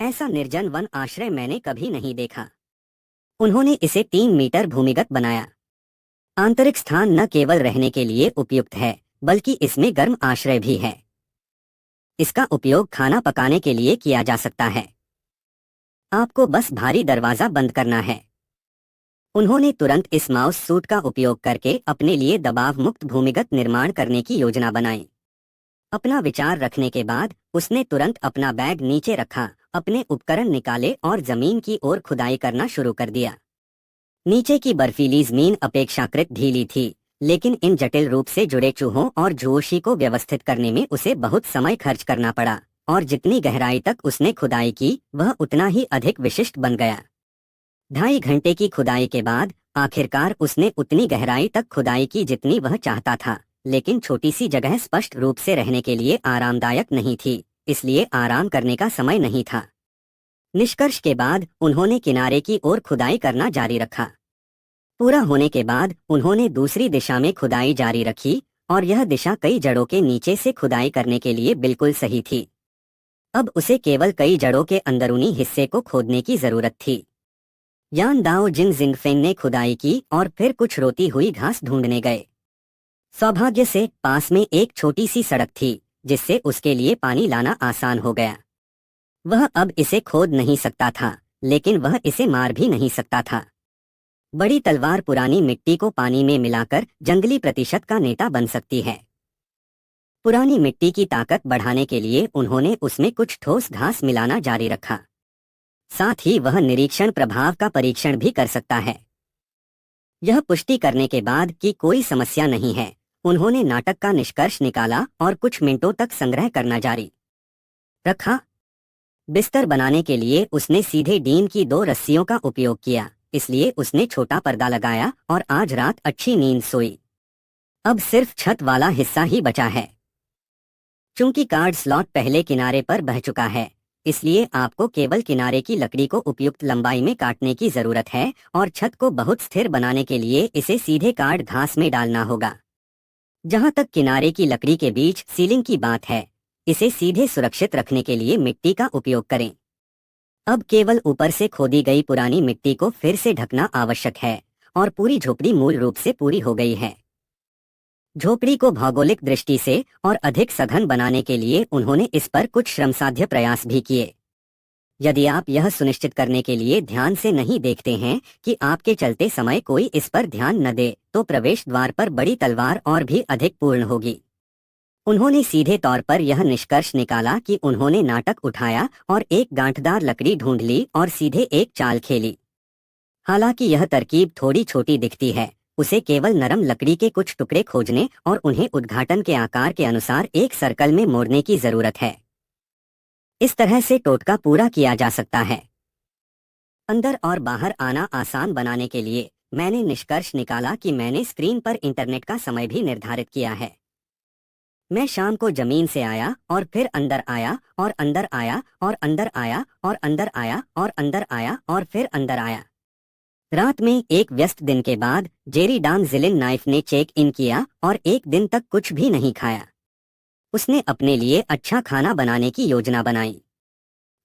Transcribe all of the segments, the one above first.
ऐसा निर्जन वन आश्रय मैंने कभी नहीं देखा। उन्होंने इसे 3 मीटर भूमिगत बनाया। आंतरिक स्थान न केवल रहने के लिए उपयुक्त है, बल्कि इसमें गर्म आश्रय भी है। इसका उपयोग खाना पकाने के लिए किया जा सकता है। आपको बस भारी दरवाजा बंद करना है। उन्होंने तुरंत इस माउस सूट का उपयोग करके अपने लिए दबाव मुक्त भूमिगत निर्माण करने की योजना बनाई। अपना विचार रखने के बाद उसने तुरंत अपना बैग नीचे रखा, अपने उपकरण निकाले और जमीन की ओर खुदाई करना शुरू कर दिया। नीचे की बर्फीली जमीन अपेक्षाकृत ढीली थी, लेकिन इन जटिल रूप से जुड़े चूहों और झूशी को व्यवस्थित करने में उसे बहुत समय खर्च करना पड़ा, और जितनी गहराई तक उसने खुदाई की वह उतना ही अधिक विशिष्ट बन गया। 2.5 घंटे की खुदाई के बाद आखिरकार उसने उतनी गहराई तक खुदाई की जितनी वह चाहता था, लेकिन छोटी सी जगह स्पष्ट रूप से रहने के लिए आरामदायक नहीं थी, इसलिए आराम करने का समय नहीं था। निष्कर्ष के बाद उन्होंने किनारे की ओर खुदाई करना जारी रखा। पूरा होने के बाद उन्होंने दूसरी दिशा में खुदाई जारी रखी, और यह दिशा कई जड़ों के नीचे से खुदाई करने के लिए बिल्कुल सही थी। अब उसे केवल कई जड़ों के अंदरूनी हिस्से को खोदने की जरूरत थी। यान दाओ जिंग जिंगफेंग ने खुदाई की और फिर कुछ रोती हुई घास ढूंढने गए। सौभाग्य से पास में एक छोटी सी सड़क थी, जिससे उसके लिए पानी लाना आसान हो गया। वह अब इसे खोद नहीं सकता था, लेकिन वह इसे मार भी नहीं सकता था। बड़ी तलवार पुरानी मिट्टी को पानी में मिलाकर जंगली प्रतिशत का नेता बन सकती है। पुरानी मिट्टी की ताकत बढ़ाने के लिए उन्होंने उसमें कुछ ठोस घास मिलाना जारी रखा। साथ ही वह निरीक्षण प्रभाव का परीक्षण भी कर सकता है। यह पुष्टि करने के बाद कि कोई समस्या नहीं है, उन्होंने नाटक का निष्कर्ष निकाला और कुछ मिनटों तक संग्रह करना जारी रखा। बिस्तर बनाने के लिए उसने सीधे डीन की 2 रस्सियों का उपयोग किया, इसलिए उसने छोटा पर्दा लगाया और आज रात अच्छी नींद सोई। अब सिर्फ छत वाला हिस्सा ही बचा है। चूंकि कार्ड स्लॉट पहले किनारे पर बह चुका है, इसलिए आपको केवल किनारे की लकड़ी को उपयुक्त लंबाई में काटने की जरूरत है, और छत को बहुत स्थिर बनाने के लिए इसे सीधे कार्ड घास में डालना होगा। जहां तक किनारे की लकड़ी के बीच सीलिंग की बात है, इसे सीधे सुरक्षित रखने के लिए मिट्टी का उपयोग करें। अब केवल ऊपर से खोदी गई पुरानी मिट्टी को फिर से ढकना आवश्यक है, और पूरी झोपड़ी मूल रूप से पूरी हो गई है। झोपड़ी को भौगोलिक दृष्टि से और अधिक सघन बनाने के लिए उन्होंने इस पर कुछ श्रमसाध्य प्रयास भी किए। यदि आप यह सुनिश्चित करने के लिए ध्यान से नहीं देखते हैं कि आपके चलते समय कोई इस पर ध्यान न दे, तो प्रवेश द्वार पर बड़ी तलवार और भी अधिक पूर्ण होगी। उन्होंने सीधे तौर पर यह निष्कर्ष निकाला कि उन्होंने नाटक उठाया और एक गांठदार लकड़ी ढूंढ ली और सीधे एक चाल खेली। हालांकि यह तरकीब थोड़ी छोटी दिखती है, उसे केवल नरम लकड़ी के कुछ टुकड़े खोजने और उन्हें उद्घाटन के आकार के अनुसार एक सर्कल में मोड़ने की जरूरत है। इस तरह से टोटका पूरा किया जा सकता है। अंदर और बाहर आना आसान बनाने के लिए मैंने निष्कर्ष निकाला कि मैंने स्क्रीन पर इंटरनेट का समय भी निर्धारित किया है। मैं शाम को जमीन से आया और फिर अंदर आया और अंदर आया और अंदर आया और अंदर आया और अंदर आया और फिर अंदर आया। रात में एक व्यस्त दिन के बाद जेरी डान जिलिन नाइफ ने चेक इन किया और एक दिन तक कुछ भी नहीं खाया। उसने अपने लिए अच्छा खाना बनाने की योजना बनाई।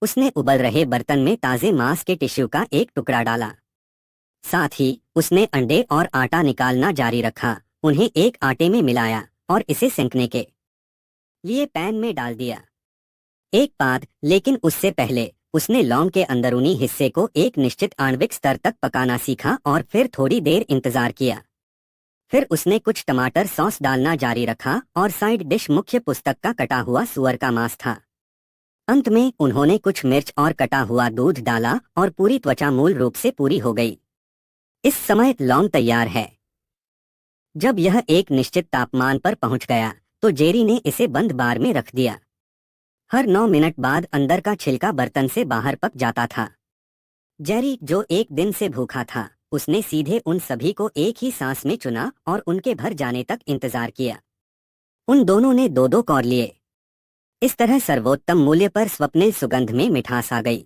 उसने उबल रहे बर्तन में ताजे मांस के टिश्यू का एक टुकड़ा डाला। साथ ही उसने अंडे और आटा निकालना जारी रखा, उन्हें एक आटे में मिलाया और इसे सेंकने के लिए पैन में डाल दिया। एक बाद, लेकिन उससे पहले उसने लौंग के अंदरूनी हिस्से को एक निश्चित आणविक स्तर तक पकाना सीखा और फिर थोड़ी देर इंतजार किया। फिर उसने कुछ टमाटर सॉस डालना जारी रखा और साइड डिश मुख्य पुस्तक का कटा हुआ सुअर का मांस था। अंत में उन्होंने कुछ मिर्च और कटा हुआ दूध डाला और पूरी त्वचा मूल रूप से पूरी हो गई। इस समय लौंग तैयार है। जब यह एक निश्चित तापमान पर पहुंच गया तो जेरी ने इसे बंद बार में रख दिया। हर 9 मिनट बाद अंदर का छिलका बर्तन से बाहर पक जाता था। जेरी, जो एक दिन से भूखा था, उसने सीधे उन सभी को एक ही सांस में चुना और उनके भर जाने तक इंतजार किया। उन दोनों ने 2-2 कौर लिए। इस तरह सर्वोत्तम मूल्य पर स्वप्निल सुगंध में मिठास आ गई।